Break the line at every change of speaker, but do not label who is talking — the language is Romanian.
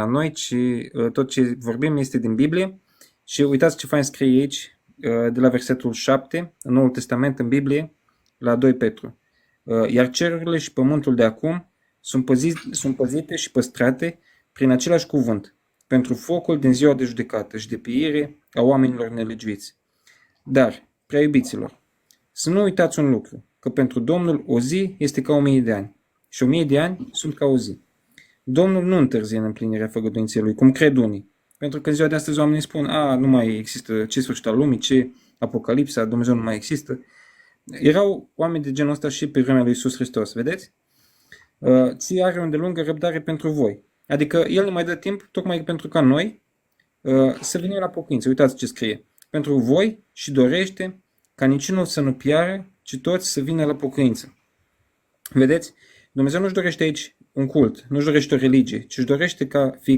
la noi, ci tot ce vorbim este din Biblie. Și uitați ce fain scrie aici, de la versetul 7, în Noul Testament, în Biblie, la 2 Petru. Iar cerurile și pământul de acum sunt păzite și păstrate prin același cuvânt, pentru focul din ziua de judecată și de pieire a oamenilor nelegiuiți. Dar, prea iubiților, să nu uitați un lucru, că pentru Domnul o zi este ca 1000 de ani și 1000 de ani sunt ca o zi. Domnul nu întârzie în împlinirea făgăduinței lui, cum cred unii. Pentru că în ziua de astăzi oamenii spun, nu mai există, ce sfârșit al lumii, ce apocalipsa, Dumnezeu nu mai există. Erau oameni de genul ăsta și pe vremea lui Iisus Hristos, vedeți? Ție are o îndelungă răbdare pentru voi. Adică El ne mai dă timp tocmai pentru ca noi să venim la pocăință. Uitați ce scrie. Pentru voi și dorește ca niciunul să nu piară, ci toți să vină la pocăință. Vedeți? Dumnezeu nu-și dorește aici un cult, nu-și dorește o religie, ci își dorește ca